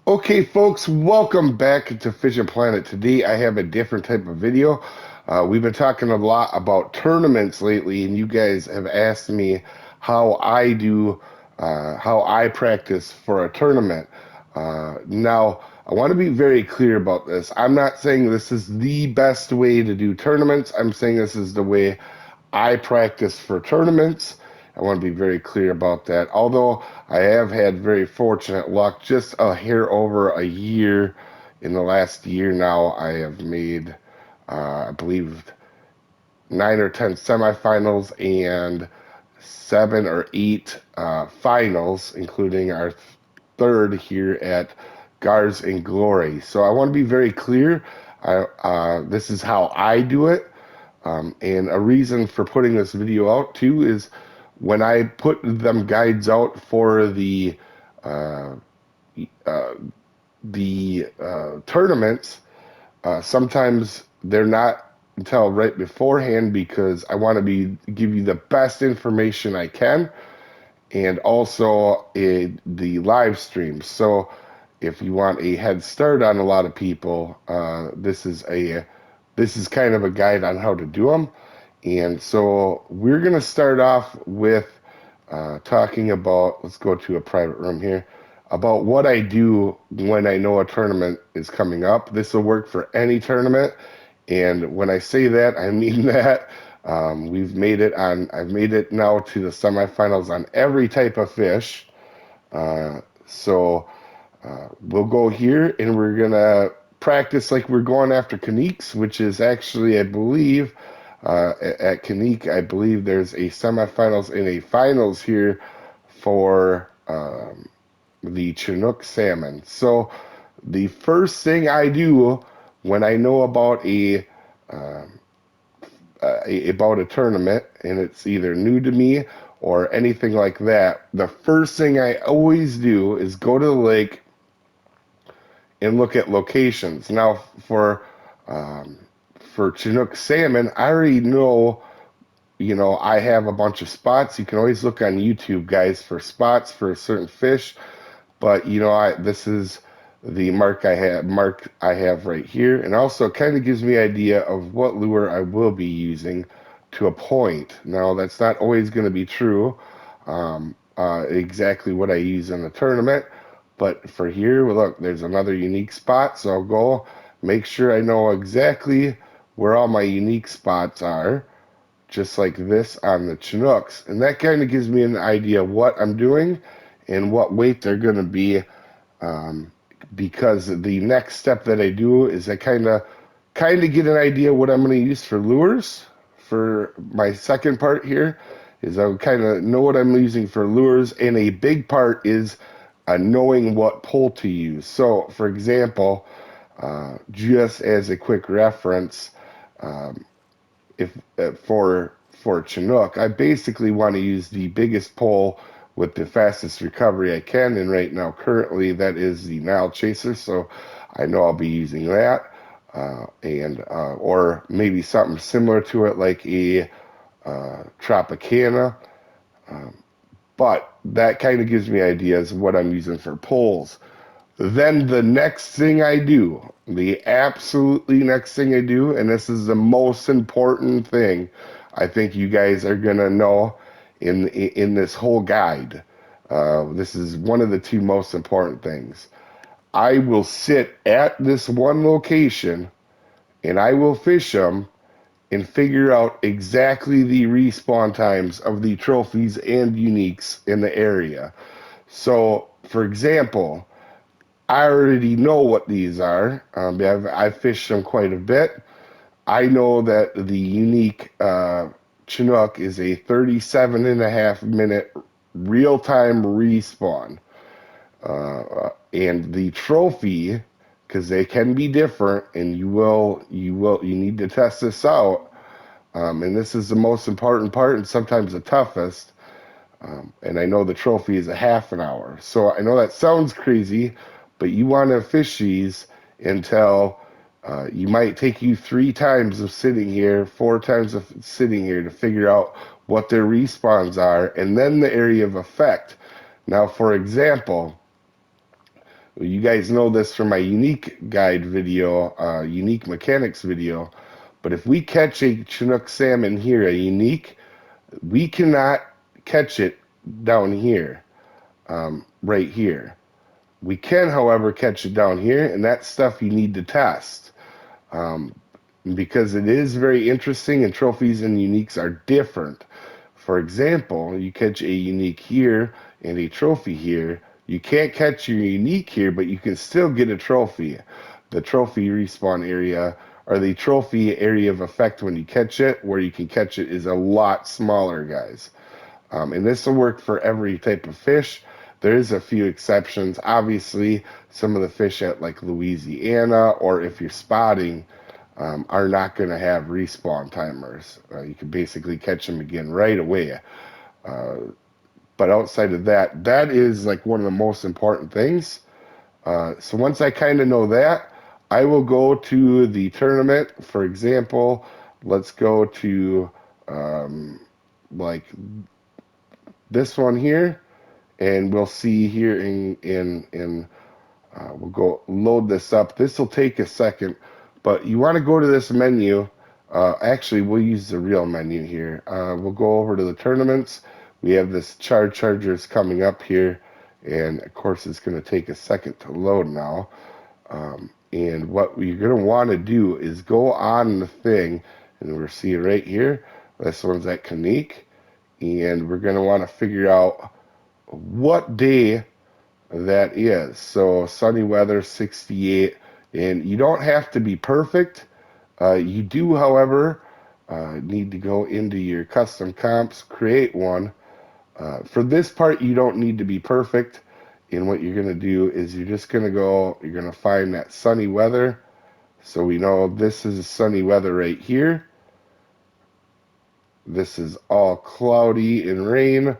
Okay, folks, welcome back to Fishing Planet. Today I have a different type of video. We've been talking a lot about tournaments lately, and you guys have asked me how I practice for a tournament. Now, I want to be very clear about this. I'm not saying this is the best way to do tournaments. I'm saying this is the way I practice for tournaments. I want to be very clear about that. Although I have had very fortunate luck, just a hair over a year. In the last year now, I have made, I believe, 9 or 10 semifinals and 7 or 8 finals, including our third here at Guards and Glory. So I want to be very clear. This is how I do it. And a reason for putting this video out too is when I put them guides out for uh, uh, the tournaments, sometimes they're not until right beforehand because I want to be give you the best information I can, and also the live streams. So if you want a head start on a lot of people, this is kind of a guide on how to do them. And so we're going to start off with talking about, let's go to a private room here, about what I do when I know a tournament is coming up. This will work for any tournament. And when I say that, I mean that. I've made it now to the semifinals on every type of fish. So we'll go here and we're gonna practice like we're going after Kaniques, which is actually, I believe, at Kanique, I believe there's a semifinals and a finals here for the Chinook salmon. So the first thing I do when I know um, about a tournament and it's either new to me or anything like that, the first thing I always do is go to the lake and look at locations. Now, um, for Chinook salmon, I already know, I have a bunch of spots. You can always look on YouTube, guys, for spots for a certain fish. But this is the mark I have right here, and also kind of gives me idea of what lure I will be using to a point. Now, that's not always going to be true. Exactly what I use in the tournament. But for here, well, look, there's another unique spot, so I'll go make sure I know exactly where all my unique spots are, just like this on the Chinooks. And that kind of gives me an idea of what I'm doing and what weight they're going to be, um, because the next step that I do is I kind of get an idea what I'm going to use for lures. For my second part here is I kind of know what I'm using for lures, and a big part is knowing what pole to use. So, for example, just as a quick reference, um, if for Chinook, I basically want to use the biggest pole with the fastest recovery I can, and right now, currently, that is the Nile Chaser. So I know I'll be using that, and or maybe something similar to it, like a Tropicana. Um, but that kind of gives me ideas of what I'm using for poles. Then the next thing I do, the absolutely next thing I do, and this is the most important thing I think you guys are gonna know in this whole guide. This is one of the two most important things. I will sit at this one location and I will fish them and figure out exactly the respawn times of the trophies and uniques in the area. So, for example, I already know what these are. I've fished them quite a bit. I know that the unique Chinook is a 37 and a half minute real time respawn. And the trophy, because they can be different, and you need to test this out. And this is the most important part and sometimes the toughest. And I know the trophy is a half an hour. So I know that sounds crazy, but you want to fish these until you might take you 3 times of sitting here, 4 times of sitting here to figure out what their respawns are, and then the area of effect. Now, for example, You guys know this from my unique guide video, unique mechanics video. But if we catch a Chinook salmon here, a unique, we cannot catch it down here, right here. We can, however, catch it down here, and that's stuff you need to test. Um, because it is very interesting, and trophies and uniques are different. For example, you catch a unique here and a trophy here. You can't catch your unique here, but you can still get a trophy. The trophy respawn area, or the trophy area of effect when you catch it, where you can catch it, is a lot smaller, guys. And this will work for every type of fish. There is a few exceptions. Obviously, some of the fish at like Louisiana, or if you're spotting, are not going to have respawn timers. You can basically catch them again right away. Uh, but outside of that, that is like one of the most important things. So once I kind of know that, I will go to the tournament. For example, let's go to like this one here, and we'll see here in we'll go load this up. This will take a second, but you want to go to this menu. Actually, we'll use the real menu here. We'll go over to the tournaments. We have this chargers coming up here, and of course, it's going to take a second to load now. And what we're going to want to do is go on the thing, and we're seeing right here. This one's at Kanik, and we're going to want to figure out what day that is. So sunny weather, 68, and you don't have to be perfect. You do, however, need to go into your custom comps, create one. For this part, you don't need to be perfect. And what you're going to do is you're just going to go, you're going to find that sunny weather. So we know this is sunny weather right here. This is all cloudy and rain.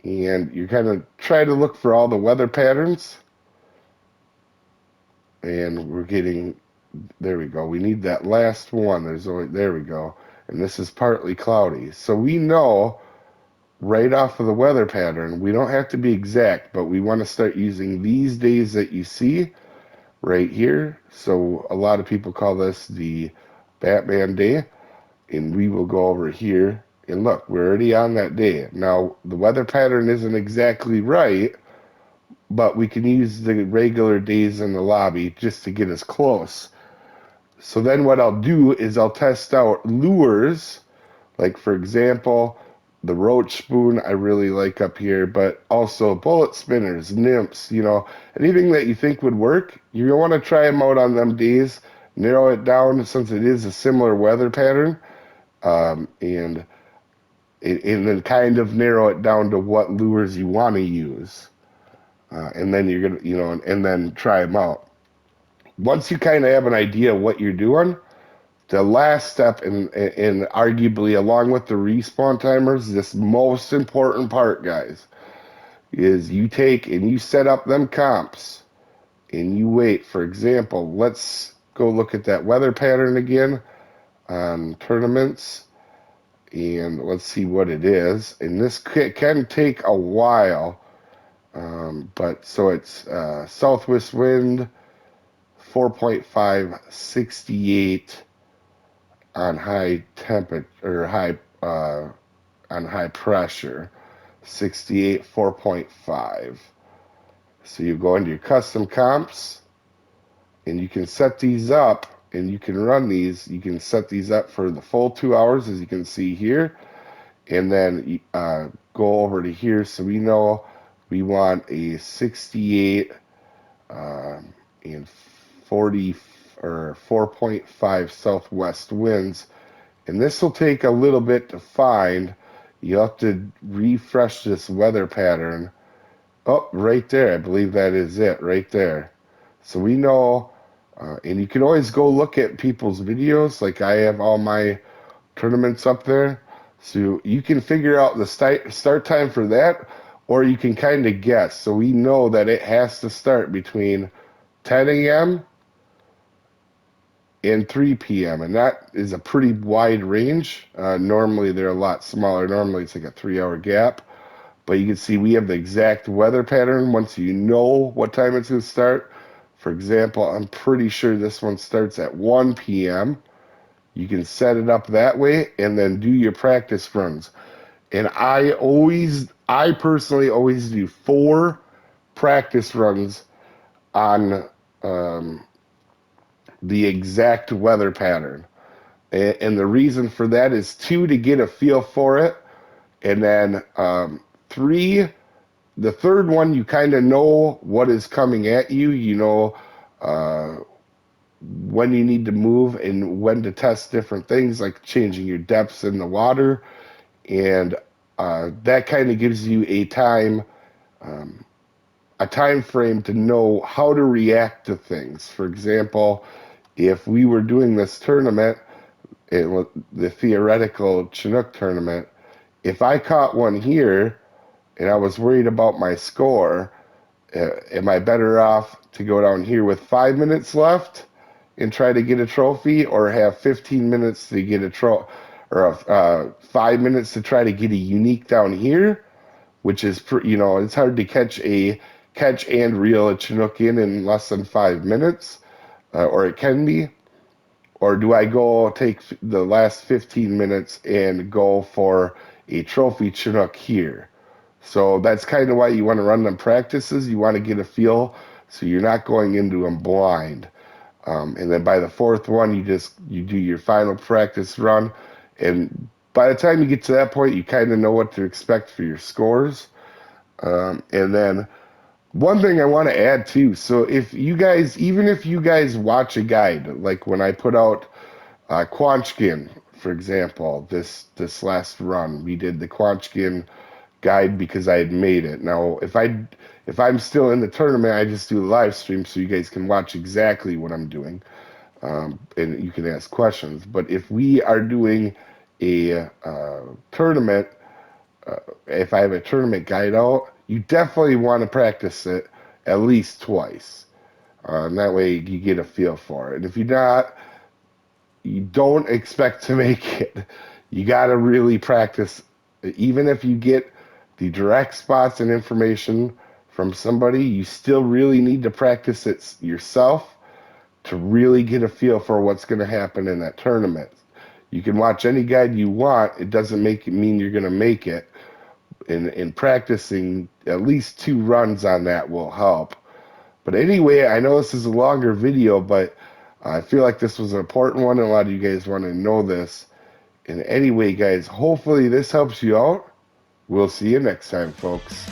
And you're going to try to look for all the weather patterns. And we're getting, there we go. We need that last one. There we go. And this is partly cloudy. So we know right off of the weather pattern, we don't have to be exact, but we want to start using these days that you see right here. So a lot of people call this the Batman day. And we will go over here and look, we're already on that day. Now, the weather pattern isn't exactly right, but we can use the regular days in the lobby just to get us close. So then what I'll do is I'll test out lures, like for example, the roach spoon I really like up here, but also bullet spinners, nymphs, anything that you think would work, you're going to want to try them out on them days, narrow it down since it is a similar weather pattern, and then kind of narrow it down to what lures you want to use. And then you're going to, and then try them out. Once you kind of have an idea of what you're doing, the last step, and arguably along with the respawn timers, this most important part, guys, is you take and you set up them comps and you wait. For example, let's go look at that weather pattern again on tournaments, and let's see what it is. And this can take a while, but so it's southwest wind, 4.5, 68 on high temperature, or on high pressure, 68, 4.5. So you go into your custom comps, and you can set these up, and you can run these. You can set these up for the full 2 hours, as you can see here, and then go over to here. So we know we want a 68 and 40 or 4.5 southwest winds, and this will take a little bit to find. You'll have to refresh this weather pattern. Oh, right there. I believe that is it right there. So we know, and you can always go look at people's videos. Like I have all my tournaments up there. So you can figure out the start time for that, or you can kind of guess. So we know that it has to start between 10 a.m. and 3 p.m. And that is a pretty wide range. Normally they're a lot smaller. Normally it's like a 3-hour gap. but you can see we have the exact weather pattern once you know what time it's going to start. For example, I'm pretty sure this one starts at 1 p.m. You can set it up that way and then do your practice runs. And I personally always do 4 practice runs on the exact weather pattern. And the reason for that is 2, to get a feel for it. And then 3, the third one, you kind of know what is coming at you. You know when you need to move and when to test different things, like changing your depths in the water. And that kind of gives you a time frame to know how to react to things. For example, if we were doing this tournament, the theoretical Chinook tournament, if I caught one here and I was worried about my score, am I better off to go down here with 5 minutes left and try to get a trophy, or have 15 minutes to get a trophy, or 5 minutes to try to get a unique down here, which is, it's hard to catch and reel a Chinook in less than 5 minutes, or it can be. Or do I go take the last 15 minutes and go for a trophy Chinook here? So that's kind of why you want to run them practices. You want to get a feel so you're not going into them blind. And then by the 4th one, you do your final practice run. And by the time you get to that point, you kind of know what to expect for your scores. And then one thing I want to add too, so even if you guys watch a guide, like when I put out Quanchkin, for example, this last run, we did the Quanchkin guide because I had made it. Now, if I'm still in the tournament, I just do a live stream so you guys can watch exactly what I'm doing, and you can ask questions. But if we are doing a tournament, if I have a tournament guide out, you definitely want to practice it at least twice. And that way you get a feel for it. And if you're not, you don't expect to make it. You got to really practice. Even if you get the direct spots and information from somebody, you still really need to practice it yourself to really get a feel for what's going to happen in that tournament. You can watch any guide you want. It doesn't mean you're going to make it. In practicing, at least 2 runs on that will help. But anyway, I know this is a longer video, but I feel like this was an important one, and a lot of you guys want to know this. And anyway, guys, hopefully this helps you out. We'll see you next time, folks.